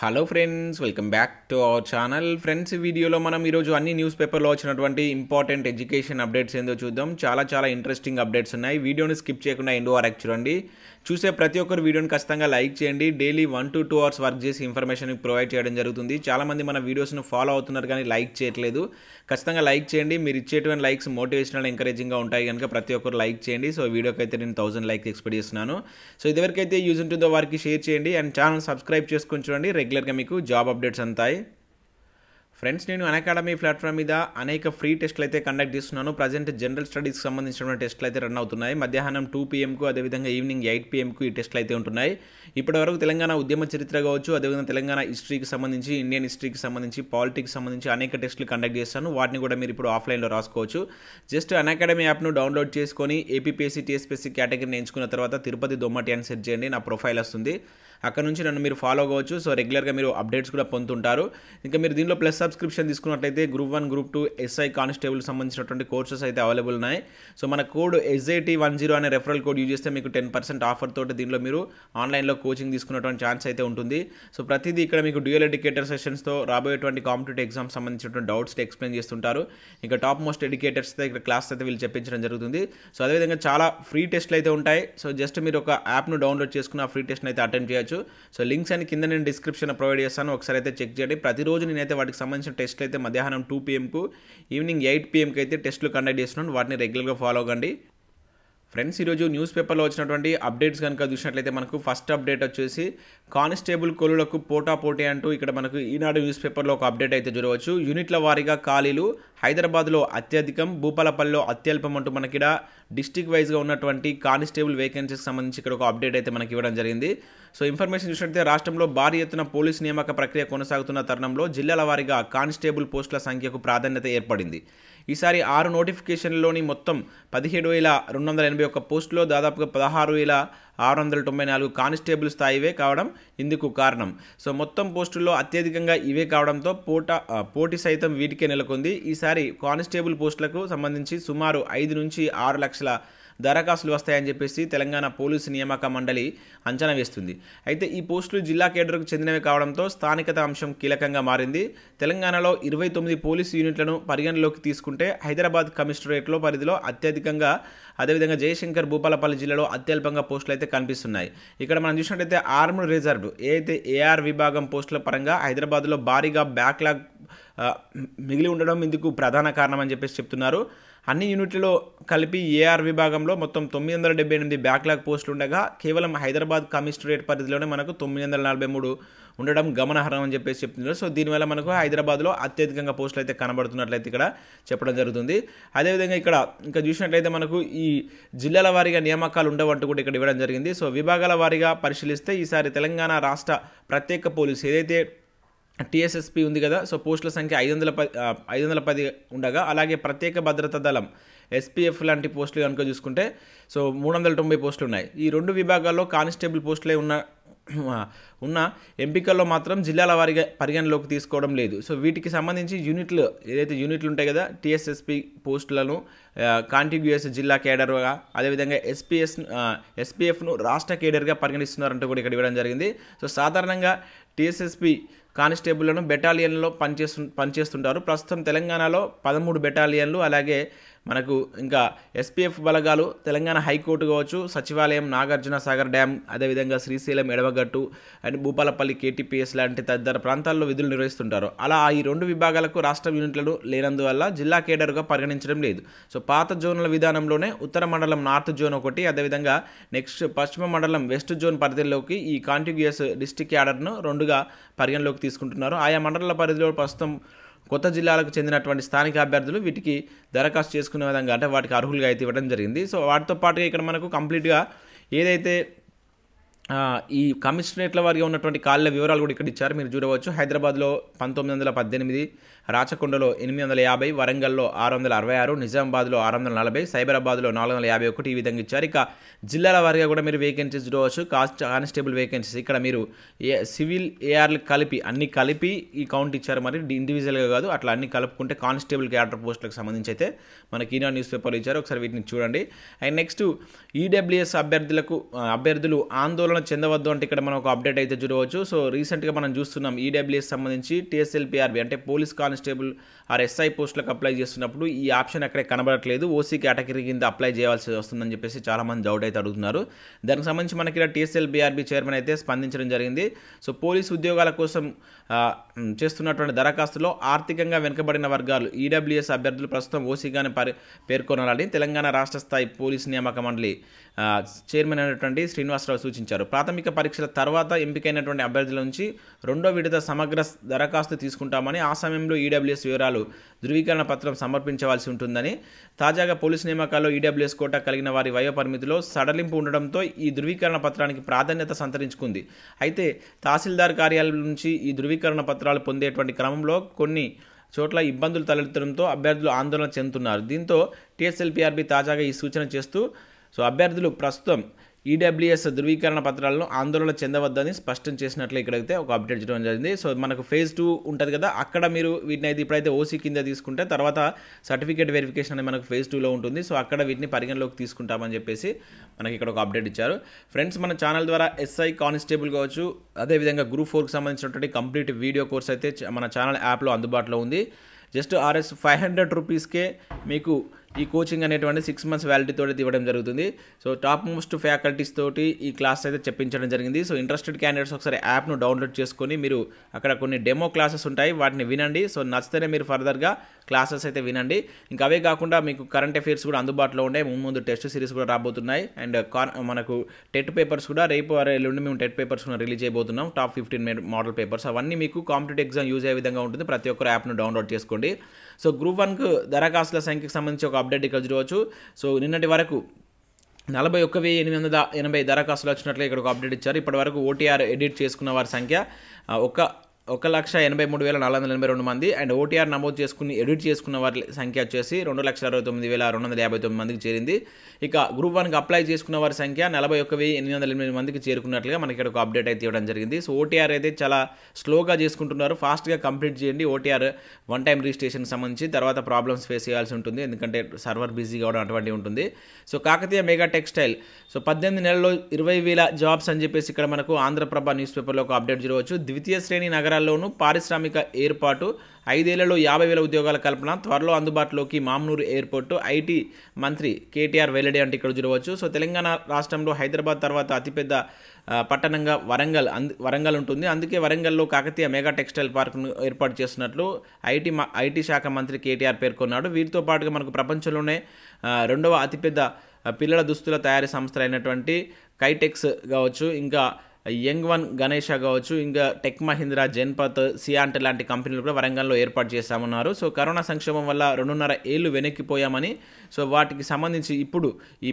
Hello friends, welcome back to our channel. Friends, ఈ వీడియోలో మనం ఈరోజు అన్ని న్యూస్ పేపర్లో వచ్చినటువంటి ఇంపార్టెంట్ ఎడ్యుకేషన్ అప్డేట్స్ ఏందో చూద్దాం. చాలా ఇంట్రెస్టింగ్ అప్డేట్స్ ఉన్నాయి. వీడియోని స్కిప్ చేయకుండా ఎండ్ వరకు చూడండి. చూసే ప్రతి ఒక్కరు వీడియోని ఖచ్చితంగా లైక్ చేయండి. డైలీ 1 to 2 hours వర్క్ చేసి ఇన్ఫర్మేషన్ ప్రొవైడ్ చేయడం జరుగుతుంది. చాలామంది మన వీడియోస్ను ఫాలో అవుతున్నారు కానీ లైక్ చేయట్లేదు. ఖచ్చితంగా లైక్ చేయండి. మీరు ఇచ్చేటువంటి లైక్స్ మోటివేషనల్ ఎంకరేజింగ్గా ఉంటాయి కనుక ప్రతి ఒక్కరు లైక్ చేయండి. సో వీడియోకి అయితే నేను 1000 లైక్స్ ఎక్స్పెక్ట్ చేస్తున్నాను. సో ఇదివరకైతే యూజ్ ఉంటుందో వారికి షేర్ చేయండి అండ్ ఛానల్ సబ్స్క్రైబ్ చేసుకొని చూడండి. రెగ్యులర్గా మీకు జాబ్ అప్డేట్స్ అంతాయి. ఫ్రెండ్స్, నేను అకాడమీ ప్లాట్ఫామ్ మీద అనేక ఫ్రీ టెస్టులు అయితే కండక్ట్ చేస్తున్నాను. ప్రజెంట్ జనరల్ స్టడీస్కి సంబంధించిన టెస్టులు అయితే రన్ అవుతున్నాయి. మధ్యాహ్నం 2 PM అదేవిధంగా ఈవినింగ్ 8 PM ఈ టెస్టులు అయితే ఉంటున్నాయి. ఇప్పటివరకు తెలంగాణ ఉద్యమ చరిత్ర కావచ్చు, అదేవిధంగా తెలంగాణ హిస్టరీకి సంబంధించి, ఇండియన్ హిస్టరీకి సంబంధించి, పాలిటిక్స్ సంబంధించి అనేక టెస్టులు కండక్ట్ చేస్తాను. వాటిని కూడా మీరు ఇప్పుడు ఆఫ్లైన్లో రాసుకోవచ్చు. జస్ట్ అకాడమీ యాప్ను డౌన్లోడ్ చేసుకొని ఏపీపీఎస్సీ TSPSC కేటగిరీని ఎంచుకున్న తర్వాత తిరుపతి దొమ్మటి అని సెర్చ్ చేయండి. నా ప్రొఫైల్ వస్తుంది. అక్కడ నుంచి నన్ను మీరు ఫాలో అవ్వచ్చు. సో రెగ్యులర్గా మీరు అప్డేట్స్ కూడా పొందుతుంటారు. ఇంకా మీరు దీనిలో ప్లస్ సబ్స్క్రిప్షన్ తీసుకున్నట్లయితే గ్రూప్ 1, గ్రూప్ 2 SI కానిస్టేబుల్ సంబంధించినటువంటి కోర్సెస్ అయితే అవైలబుల్ ఉన్నాయి. సో మన కోడ్ SIT10 అనే రెఫరల్ కోడ్ యూజ్ చేస్తే మీకు 10% ఆఫర్ తోటి దీనిలో మీరు ఆన్లైన్లో కోచింగ్ తీసుకున్నటువంటి ఛాన్స్ అయితే ఉంటుంది. సో ప్రతిదీ ఇక్కడ మీకు డ్యూయల్ ఎడ్యుకేటర్ సెషన్స్తో రాబోయేటువంటి కాంపిటేటివ్ ఎగ్జామ్ సంబంధించినటువంటి డౌట్స్ ఎక్స్ప్లెయిన్ చేస్తుంటారు. ఇంకా టాప్ మోస్ట్ ఎడ్యుకేటర్స్తో ఇక్కడ క్లాస్ అయితే వీళ్ళు చెప్పించడం జరుగుతుంది. సో అదేవిధంగా చాలా ఫ్రీ టెస్ట్లు అయితే ఉంటాయి. సో జస్ట్ మీరు ఒక యాప్ను డౌన్లోడ్ చేసుకుని ఆ ఫ్రీ టెస్ట్ని అయితే అటెండ్ చేయొచ్చు. సో లింక్స్ అని కింద నేను డిస్క్రిప్షన్ ప్రొవైడ్ చేస్తాను. ఒకసారి అయితే చెక్ చేయండి. ప్రతిరోజు నేనైతే వాటికి సంబంధించిన టెస్ట్లు అయితే మధ్యాహ్నం 2 PM ఈవినింగ్ 8 PM అయితే టెస్టులు కండక్ట్ చేస్తున్నాను. వాటిని రెగ్యులర్గా ఫాలో అవ్వండి. ఫ్రెండ్స్, ఈరోజు న్యూస్ పేపర్లో వచ్చినటువంటి అప్డేట్స్ కనుక చూసినట్లయితే మనకు ఫస్ట్ అప్డేట్ వచ్చేసి కానిస్టేబుల్ కొలులకు పోటీ అంటూ ఇక్కడ మనకు ఈనాడు న్యూస్ పేపర్లో ఒక అప్డేట్ అయితే చూడవచ్చు. యూనిట్ల వారీగా ఖాళీలు హైదరాబాద్లో అత్యధికం, భూపాలపల్లిలో అత్యల్పం అంటూ మనకి ఇక్కడ డిస్టిక్ వైజ్గా ఉన్నటువంటి కానిస్టేబుల్ వేకెన్సీకి సంబంధించి ఇక్కడ ఒక అప్డేట్ అయితే మనకి ఇవ్వడం జరిగింది. సో ఇన్ఫర్మేషన్ చూసినట్లయితే రాష్ట్రంలో భారీ ఎత్తున పోలీసు నియామక ప్రక్రియ కొనసాగుతున్న తరుణంలో జిల్లాల వారీగా కానిస్టేబుల్ పోస్టుల సంఖ్యకు ప్రాధాన్యత ఏర్పడింది. ఈసారి 6 నోటిఫికేషన్లోని మొత్తం 17,281 పోస్టులో దాదాపుగా 16,694 కానిస్టేబుల్ స్థాయివే కావడం ఇందుకు కారణం. సో మొత్తం పోస్టుల్లో అత్యధికంగా ఇవే కావడంతో పోటీ సైతం వీటికే నెలకొంది. ఈసారి కానిస్టేబుల్ పోస్టులకు సంబంధించి సుమారు 5 నుంచి 6 లక్షల దరఖాస్తులు వస్తాయని చెప్పేసి తెలంగాణ పోలీసు నియామక మండలి అంచనా వేస్తుంది. అయితే ఈ పోస్టులు జిల్లా కేడర్కు చెందినవి కావడంతో స్థానికత అంశం కీలకంగా మారింది. తెలంగాణలో 29 పోలీసు యూనిట్లను పరిగణలోకి తీసుకుంటే హైదరాబాద్ కమిషనరేట్లో పరిధిలో అత్యధికంగా, అదేవిధంగా జయశంకర్ భూపాలపల్లి జిల్లాలో అత్యల్పంగా పోస్టులు అయితే కనిపిస్తున్నాయి. ఇక్కడ మనం చూసినట్లయితే ఆర్మ్డ్ రిజర్వ్ ఏదైతే AR విభాగం పోస్టుల పరంగా హైదరాబాద్లో భారీగా బ్యాక్లాగ్ మిగిలి ఉండడం ఇందుకు ప్రధాన కారణం అని చెప్పేసి చెప్తున్నారు. అన్ని యూనిట్లలో కలిపి AR విభాగంలో మొత్తం 978 బ్యాక్లాగ్ పోస్టులు ఉండగా కేవలం హైదరాబాద్ కమిషనరేట్ పరిధిలోనే మనకు 943 ఉండడం గమనార్హం అని చెప్పేసి చెప్తున్నారు. సో దీనివల్ల మనకు హైదరాబాద్లో అత్యధికంగా పోస్టులు అయితే కనబడుతున్నట్లయితే ఇక్కడ చెప్పడం జరుగుతుంది. అదేవిధంగా ఇక్కడ ఇంకా చూసినట్లయితే మనకు ఈ జిల్లాల వారీగా నియామకాలు ఉండవంటూ కూడా ఇక్కడ ఇవ్వడం జరిగింది. సో విభాగాల వారీగా పరిశీలిస్తే ఈసారి తెలంగాణ రాష్ట్ర ప్రత్యేక పోలీసు ఏదైతే TSSP ఉంది కదా, సో పోస్టుల సంఖ్య 510 ఉండగా, అలాగే ప్రత్యేక భద్రతా దళం SPF లాంటి పోస్టులు కనుక చూసుకుంటే సో 390 పోస్టులు ఉన్నాయి. ఈ 2 విభాగాల్లో కానిస్టేబుల్ పోస్టులే ఉన్న ఎంపికల్లో మాత్రం జిల్లాల వారీగా పరిగణలోకి తీసుకోవడం లేదు. సో వీటికి సంబంధించి ఏదైతే యూనిట్లు ఉంటాయి కదా, TSSP పోస్టులను కాంటిగ్యూయస్ జిల్లా కేడర్గా, అదేవిధంగా SPFను రాష్ట్ర కేడర్గా పరిగణిస్తున్నారంటూ కూడా ఇక్కడ ఇవ్వడం జరిగింది. సో సాధారణంగా TSSP కానిస్టేబుల్లను బెటాలియన్లో పనిచేస్తుంటారు. ప్రస్తుతం తెలంగాణలో 13 బెటాలియన్లు, అలాగే మనకు ఇంకా SPF బలగాలు తెలంగాణ హైకోర్టు కావచ్చు, సచివాలయం, నాగార్జున సాగర్ డ్యామ్, అదేవిధంగా శ్రీశైలం ఎడమగట్టు అండ్ భూపాలపల్లి KTPS లాంటి తదితర ప్రాంతాల్లో విధులు నిర్వహిస్తుంటారు. అలా ఈ 2 విభాగాలకు రాష్ట్ర యూనిట్లను లేనందువల్ల జిల్లా కేడర్గా పరిగణించడం లేదు. సో పాత జోన్ల విధానంలోనే ఉత్తర మండలం నార్త్ జోన్ ఒకటి, అదేవిధంగా నెక్స్ట్ పశ్చిమ మండలం వెస్ట్ జోన్ పరిధిలోకి ఈ కాంటిగ్యూయస్ డిస్టిక్ క్యాడర్ను 2గా పరిగణలోకి తీసుకుంటున్నారు. ఆయా మండలాల పరిధిలో ప్రస్తుతం కొత్త జిల్లాలకు చెందినటువంటి స్థానిక అభ్యర్థులు వీటికి దరఖాస్తు చేసుకునే విధంగా అంటే వాటికి అర్హులుగా అయితే ఇవ్వడం జరిగింది. సో వాటితో పాటుగా ఇక్కడ మనకు కంప్లీట్గా ఏదైతే ఈ కమిషనరేట్ల వారిగా ఉన్నటువంటి ఖాళీల వివరాలు కూడా ఇక్కడ ఇచ్చారు, మీరు చూడవచ్చు. హైదరాబాద్లో 1918, రాచకొండలో 850, వరంగల్లో 666, నిజామాబాద్లో 640, సైబరాబాద్లో 451 ఈ విధంగా ఇచ్చారు. ఇక జిల్లాల వారీగా కూడా మీరు వేకెన్సీస్ చూడవచ్చు. కానిస్టేబుల్ వేకెన్సీస్ ఇక్కడ మీరు సివిల్ ARలు అన్ని కలిపి ఈ కౌంట్ ఇచ్చారు. మరి ఇండివిజువల్గా కాదు, అట్లా అన్ని కలుపుకుంటే కానిస్టేబుల్ క్యాడర్ పోస్టులకు సంబంధించి అయితే మనకి ఈనాడు న్యూస్ పేపర్లు ఇచ్చారు. ఒకసారి వీటిని చూడండి. అండ్ నెక్స్ట్ EWS అభ్యర్థులు ఆందోళన ఆందోళన చెందవద్దు అంటే ఇక్కడ మనం ఒక అప్డేట్ అయితే చూడవచ్చు. సో రీసెంట్గా మనం చూస్తున్నాం EWS సంబంధించి TSLPRB అంటే పోలీస్ కానిస్టేబుల్ ఆర్ SI పోస్టులకు అప్లై చేస్తున్నప్పుడు ఈ ఆప్షన్ అక్కడే కనబడట్లేదు. ఓసీ కేటగిరీ కింద అప్లై చేయాల్సి వస్తుందని చెప్పేసి చాలామంది డౌట్ అయితే అడుగుతున్నారు. దానికి సంబంధించి మనకి ఇక్కడ TSLPRB చైర్మన్ అయితే స్పందించడం జరిగింది. సో పోలీస్ ఉద్యోగాల కోసం చేస్తున్నటువంటి దరఖాస్తులో ఆర్థికంగా వెనుకబడిన వర్గాలు EWS అభ్యర్థులు ప్రస్తుతం ఓసీగానే పేర్కొనాలని తెలంగాణ రాష్ట్ర స్థాయి పోలీస్ నియామక మండలి చైర్మన్ అయినటువంటి శ్రీనివాసరావు సూచించారు. ప్రాథమిక పరీక్షల తర్వాత ఎంపికైనటువంటి అభ్యర్థుల నుంచి రెండో విడత సమగ్ర దరఖాస్తు తీసుకుంటామని, ఆ సమయంలో EWS వివరాలు ధృవీకరణ పత్రం సమర్పించవలసి ఉంటుందని, తాజాగా పోలీసు నియామకాల్లో EWS కోటా కలిగిన వారి వయో పరిమితిలో సడలింపు ఉండడంతో ఈ ధృవీకరణ పత్రానికి ప్రాధాన్యత సంతరించుకుంది. అయితే తహసీల్దార్ కార్యాలయం నుంచి ఈ ధృవీకరణ పత్రాలు పొందేటువంటి క్రమంలో కొన్ని చోట్ల ఇబ్బందులు తలెత్తడంతో అభ్యర్థులు ఆందోళన చెందుతున్నారు. దీంతో TSLPRB తాజాగా ఈ సూచన చేస్తూ అభ్యర్థులు ప్రస్తుతం EWS ధృవీకరణ పత్రాలను ఆందోళన చెందవద్దని స్పష్టం చేసినట్లు ఇక్కడైతే ఒక అప్డేట్ చేయడం జరిగింది. సో మనకు phase 2 ఉంటుంది కదా, అక్కడ మీరు వీటిని అయితే ఇప్పుడైతే ఓసీ కింద తీసుకుంటే తర్వాత సర్టిఫికేట్ వెరిఫికేషన్ అనేది మనకు phase 2లో ఉంటుంది. సో అక్కడ వీటిని పరిగణలోకి తీసుకుంటామని చెప్పేసి మనకి ఇక్కడ ఒక అప్డేట్ ఇచ్చారు. ఫ్రెండ్స్, మన ఛానల్ ద్వారా SI కానిస్టేబుల్ కావచ్చు, అదేవిధంగా గ్రూప్ 4కి సంబంధించినటువంటి కంప్లీట్ వీడియో కోర్స్ అయితే మన ఛానల్ యాప్లో అందుబాటులో ఉంది. జస్ట్ ₹500 రూపీస్కే మీకు ఈ కోచింగ్ అనేటువంటి 6 months వ్యాలిడిటీతో ఇవ్వడం జరుగుతుంది. సో టాప్ మోస్ట్ ఫ్యాకల్టీస్ తోటి ఈ క్లాస్ అయితే చెప్పించడం జరిగింది. సో ఇంట్రెస్టెడ్ క్యాండిడేట్స్ ఒకసారి యాప్ను డౌన్లోడ్ చేసుకొని మీరు అక్కడ కొన్ని డెమో క్లాసెస్ ఉంటాయి, వాటిని వినండి. సో నచ్చితేనే మీరు ఫర్దర్గా క్లాసెస్ అయితే వినండి. ఇంకా అవే కాకుండా మీకు కరెంట్ అఫైర్స్ కూడా అందుబాటులో ఉన్నాయి. ముందు టెస్ట్ సిరీస్ కూడా రాబోతున్నాయి. అండ్ మనకు టెట్ పేపర్స్ కూడా రేపు ఎల్లుండి మేము టెట్ పేపర్స్ కూడా రిలీజ్ చేయబోతున్నాం. టాప్ 15 మోడల్ పేపర్స్ అవన్నీ మీకు కాంపిటేటివ్ ఎగ్జామ్ యూజ్ అయ్యే విధంగా ఉంటుంది. ప్రతి ఒక్కరు యాప్ను డౌన్లోడ్ చేసుకోండి. సో గ్రూప్ 1కు దరఖాస్తుల సంఖ్యకు సంబంధించి ఒక అప్డేట్ ఇక్కడ చూడవచ్చు. సో నిన్నటి వరకు 41,880 దరఖాస్తులు వచ్చినట్లు ఇక్కడ ఒక అప్డేట్ ఇచ్చారు. ఇప్పటి వరకు OTR ఎడిట్ చేసుకున్న వారి సంఖ్య 1,83,482 మంది. అండ్ OTR నమోదు చేసుకుని ఎడిట్ చేసుకున్న వారి సంఖ్య వచ్చేసి 2,69,259 మందికి చేరింది. ఇక గ్రూప్ 1కి అప్లై చేసుకున్న వారి సంఖ్య 41,808 మందికి చేరుకున్నట్లుగా మనకి ఇక్కడ ఒక అప్డేట్ అయితే ఇవ్వడం జరిగింది. సో OTR అయితే చాలా స్లోగా చేసుకుంటున్నారు, ఫాస్ట్గా కంప్లీట్ చేయండి. OTR వన్ టైం రిజిస్ట్రేషన్కి సంబంధించి తర్వాత ప్రాబ్లమ్స్ ఫేస్ చేయాల్సి ఉంటుంది, ఎందుకంటే సర్వర్ బిజీ కావడం అటువంటివి ఉంటుంది. సో కాకతీయ మెగా టెక్స్టైల్ 18 నెలల్లో 20,000 జాబ్స్ అని చెప్పేసి ఇక్కడ మనకు ఆంధ్రప్రభ న్యూస్ పేపర్లో ఒక అప్డేట్ చూడవచ్చు. ద్వితీయ శ్రేణి నగరాల్లోనూ పారిశ్రామిక ఏర్పాటు, 5 ఏళ్లలో 50,000 ఉద్యోగాల కల్పన, త్వరలో అందుబాటులోకి మామ్నూరు ఎయిర్పోర్టు, IT మంత్రి KTR వెల్లడి అంటే ఇక్కడ చూడవచ్చు. సో తెలంగాణ రాష్ట్రంలో హైదరాబాద్ తర్వాత అతిపెద్ద పట్టణంగా వరంగల్ ఉంటుంది. అందుకే వరంగల్లో కాకతీయ మెగా టెక్స్టైల్ పార్క్ను ఏర్పాటు చేస్తున్నట్లు ఐటీ శాఖ మంత్రి KTR పేర్కొన్నాడు. వీటితో పాటుగా మనకు ప్రపంచంలోనే రెండవ అతిపెద్ద పిల్లల దుస్తుల తయారీ సంస్థలు అయినటువంటి కైటెక్స్ కావచ్చు, ఇంకా యంగ్ వన్ గణేష కావచ్చు, ఇంకా టెక్ మహీంద్రా, జెన్పత్, సియాంట్ లాంటి కంపెనీలు కూడా వరంగల్లో ఏర్పాటు చేశామన్నారు. సో కరోనా సంక్షోభం వల్ల 2.5 ఏళ్ళు వెనక్కిపోయామని, సో వాటికి సంబంధించి ఇప్పుడు ఈ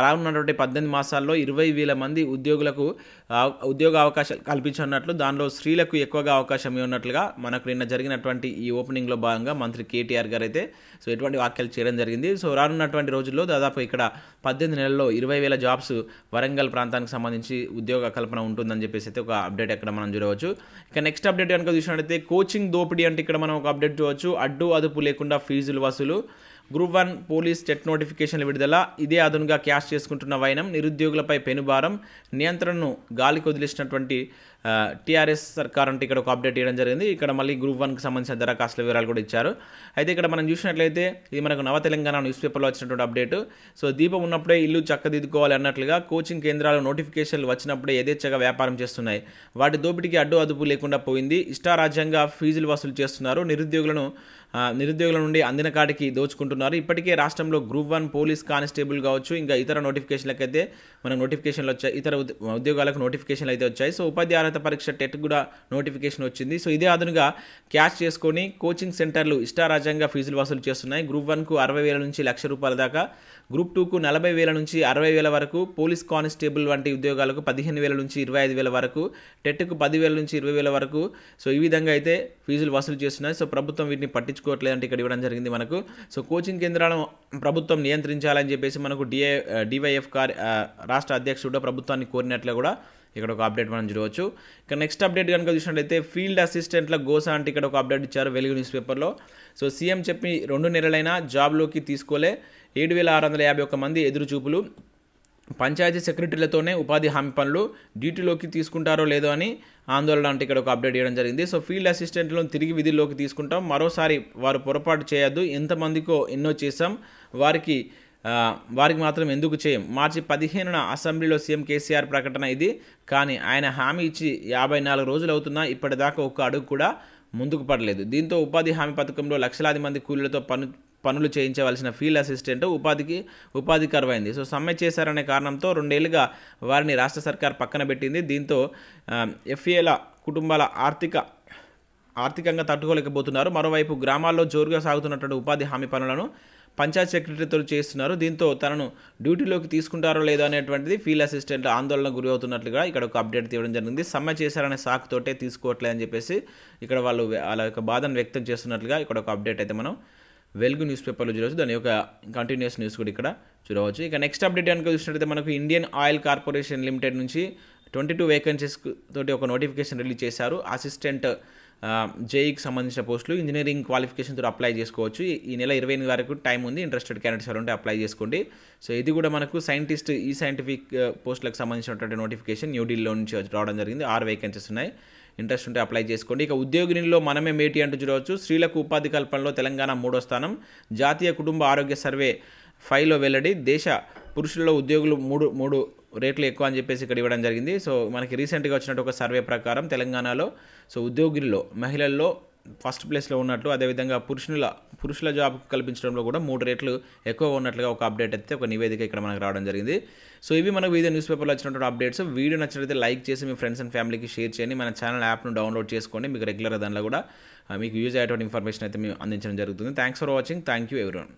రానున్నటువంటి 18 మాసాల్లో 20,000 మంది ఉద్యోగులకు ఉద్యోగ అవకాశాలు కల్పించనున్నట్లు, దానిలో స్త్రీలకు ఎక్కువగా అవకాశం ఇవ్వనట్లుగా మనకు నిన్న జరిగినటువంటి ఈ ఓపెనింగ్లో భాగంగా మంత్రి KTR గారు అయితే సో ఎటువంటి వ్యాఖ్యలు చేయడం జరిగింది. సో రానున్నటువంటి రోజుల్లో దాదాపు ఇక్కడ 18 నెలల్లో 20,000 జాబ్స్ వరంగల్ ప్రాంతానికి సంబంధించి ఉద్యోగ కల్పన ఉంటుందని చెప్పేసి అయితే ఒక అప్డేట్ అక్కడ మనం చూడవచ్చు. ఇక నెక్స్ట్ అప్డేట్ కనుక చూసినట్లయితే కోచింగ్ దోపిడీ అంటే ఇక్కడ మనం ఒక అప్డేట్ చూడవచ్చు. అడ్డు అదుపు లేకుండా ఫీజులు వసూలు, గ్రూప్ 1 పోలీస్ టెట్ నోటిఫికేషన్ల విడుదల, ఇదే అదునుగా క్యాష్ చేసుకుంటున్న వైనం, నిరుద్యోగులపై పెనుభారం, నియంత్రణను గాలికి వదిలేసినటువంటి TRS సర్కార్ అంటే ఇక్కడ ఒక అప్డేట్ ఇవ్వడం జరిగింది. ఇక్కడ మళ్ళీ గ్రూప్ 1కి సంబంధించిన దరఖాస్తుల వివరాలు కూడా ఇచ్చారు. అయితే ఇక్కడ మనం చూసినట్లయితే ఇది మనకు నవ తెలంగాణ న్యూస్ పేపర్లో వచ్చినటువంటి అప్డేట్. సో దీపం ఉన్నప్పుడే ఇల్లు చక్కదిద్దుకోవాలి అన్నట్లుగా కోచింగ్ కేంద్రాలు నోటిఫికేషన్లు వచ్చినప్పుడే యథేచ్ఛగా వ్యాపారం చేస్తున్నాయి. వాటి దోపిడీకి అడ్డు అదుపు లేకుండా పోయింది. ఇష్టారాజ్యంగా ఫీజులు వసూలు చేస్తున్నారు. నిరుద్యోగుల నుండి అందిన కాటికి దోచుకుంటున్నారు. ఇప్పటికే రాష్ట్రంలో గ్రూప్ 1 పోలీస్ కానిస్టేబుల్ కావచ్చు, ఇంకా ఇతర నోటిఫికేషన్లకైతే మనకు నోటిఫికేషన్లు వచ్చాయి, ఇతర ఉద్యోగాలకు నోటిఫికేషన్లు అయితే వచ్చాయి. సో ఉపాధ్యాయ అర్హత పరీక్ష టెట్ కూడా నోటిఫికేషన్ వచ్చింది. సో ఇదే అదునుగా క్యాష్ చేసుకొని కోచింగ్ సెంటర్లు ఇష్టారాజ్యంగా ఫీజులు వసూలు చేస్తున్నాయి. గ్రూప్ 1కు 60,000 నుంచి ₹1,00,000 దాకా, గ్రూప్ 2కు 40,000 నుంచి 60,000 వరకు, పోలీస్ కానిస్టేబుల్ వంటి ఉద్యోగాలకు 15,000 నుంచి 25,000 వరకు, టెట్కు 10,000 నుంచి 20,000 వరకు. సో ఈ విధంగా అయితే ఫీజులు వసూలు చేస్తున్నాయి. సో ప్రభుత్వం వీటిని పట్టించుకోవట్లేదంటే ఇక్కడ ఇవ్వడం జరిగింది మనకు. సో కోచింగ్ కేంద్రాలను ప్రభుత్వం నియంత్రించాలని చెప్పేసి మనకు DYF రాష్ట్ర అధ్యక్షుడు ప్రభుత్వాన్ని కోరినట్లు కూడా ఇక్కడ ఒక అప్డేట్ మనం చూడవచ్చు. ఇక నెక్స్ట్ అప్డేట్ కనుక చూసినట్లయితే ఫీల్డ్ అసిస్టెంట్ల గోసా అంటే ఇక్కడ ఒక అప్డేట్ ఇచ్చారు వెలుగు న్యూస్ పేపర్లో. సో సీఎం చెప్పి 2 నెలలైనా జాబ్లోకి తీసుకోలే, 7,651 మంది ఎదురుచూపులు, పంచాయతీ సెక్రటరీలతోనే ఉపాధి హామీ పనులు డ్యూటీలోకి తీసుకుంటారో లేదో అని ఆందోళన అంటే ఇక్కడ ఒక అప్డేట్ ఇవ్వడం జరిగింది. సో ఫీల్డ్ అసిస్టెంట్లను తిరిగి విధుల్లోకి తీసుకుంటాం, మరోసారి వారు పొరపాటు చేయొద్దు, ఎంతమందికో ఎన్నో చేసాం, వారికి మాత్రం ఎందుకు చేయం. మార్చి 15న అసెంబ్లీలో సీఎం కేసీఆర్ ప్రకటన ఇది. కానీ ఆయన హామీ ఇచ్చి 54 రోజులు అవుతున్నా ఇప్పటిదాకా ఒక్క అడుగు కూడా ముందుకు పడలేదు. దీంతో ఉపాధి హామీ పథకంలో లక్షలాది మంది కూలీలతో పనులు చేయించవలసిన ఫీల్డ్ అసిస్టెంట్ ఉపాధి కరువైంది. సో సమ్మె చేశారనే కారణంతో 2 ఏళ్లుగా వారిని రాష్ట్ర సర్కార్ పక్కన పెట్టింది. దీంతో ఎఫ్ఏల కుటుంబాల ఆర్థికంగా తట్టుకోలేకపోతున్నారు. మరోవైపు గ్రామాల్లో జోరుగా సాగుతున్నటువంటి ఉపాధి హామీ పనులను పంచాయత్ సెక్రటరీతో చేస్తున్నారు. దీంతో తనను డ్యూటీలోకి తీసుకుంటారో లేదో అనేటువంటిది ఫీల్డ్ అసిస్టెంట్ ఆందోళన గురి అవుతున్నట్లుగా ఇక్కడ ఒక అప్డేట్ తీయడం జరిగింది. సమ్మె చేశారనే సాకుతోటే తీసుకోవట్లేదని చెప్పేసి ఇక్కడ వాళ్ళు వాళ్ళ యొక్క బాధను వ్యక్తం చేస్తున్నట్లుగా ఇక్కడ ఒక అప్డేట్ అయితే మనం వెలుగు న్యూస్ పేపర్లో చూడవచ్చు. దాని యొక్క కంటిన్యూస్ న్యూస్ కూడా ఇక్కడ చూడవచ్చు. ఇక నెక్స్ట్ అప్డేట్ కనుక చూసినట్లయితే మనకు ఇండియన్ ఆయిల్ కార్పొరేషన్ లిమిటెడ్ నుంచి 22 వేకెన్సీస్ తోటి ఒక నోటిఫికేషన్ రిలీజ్ చేశారు. అసిస్టెంట్ జేఈకి సంబంధించిన పోస్టులు ఇంజనీరింగ్ క్వాలిఫికేషన్తో అప్లై చేసుకోవచ్చు. ఈ నెల 28 వరకు టైం ఉంది. ఇంట్రెస్టెడ్ క్యాండిడేట్స్ ఉంటే అప్లై చేసుకోండి. సో ఇది కూడా మనకు సైంటిస్ట్ సైంటిఫిక్ పోస్టులకు సంబంధించినటువంటి నోటిఫికేషన్ న్యూఢిల్లీలో నుంచి రావడం జరిగింది. 6 వేకెన్సీస్ ఉన్నాయి. ఇంట్రెస్ట్ ఉంటే అప్లై చేసుకోండి. ఇక ఉద్యోగినిలో మనమే మేటి అంటూ చూడవచ్చు. స్త్రీలకు ఉపాధి కల్పనలో తెలంగాణ 3వ స్థానం. జాతీయ కుటుంబ ఆరోగ్య సర్వే 5లో వెల్లడి. దేశ పురుషుల్లో ఉద్యోగులు మూడు రేట్లు ఎక్కువ అని చెప్పేసి ఇక్కడ ఇవ్వడం జరిగింది. సో మనకి రీసెంట్గా వచ్చినట్టు ఒక సర్వే ప్రకారం తెలంగాణలో సో ఉద్యోగుల్లో మహిళల్లో ఫస్ట్ ప్లేస్లో ఉన్నట్లు, అదేవిధంగా పురుషుల జాబ్ కల్పించడంలో కూడా 3 రేట్లు ఎక్కువగా ఉన్నట్లుగా ఒక అప్డేట్ అయితే ఒక నివేదిక ఇక్కడ మనకు రావడం జరిగింది. సో ఇవి మనకు వివిధ న్యూస్ పేపర్లో వచ్చినటువంటి అప్డేట్స్. వీడియో నచ్చినట్లయితే లైక్ చేసి మీ ఫ్రెండ్స్ అండ్ ఫ్యామిలీకి షేర్ చేయండి. మన ఛానల్ యాప్ను డౌన్లోడ్ చేసుకోండి. మీకు రెగ్యులర్గా దానిలో కూడా మీకు యూజ్ అయ్యేటువంటి ఇన్ఫర్మేషన్ అయితే మేము అందించడం జరుగుతుంది. Thanks for watching. Thank you everyone.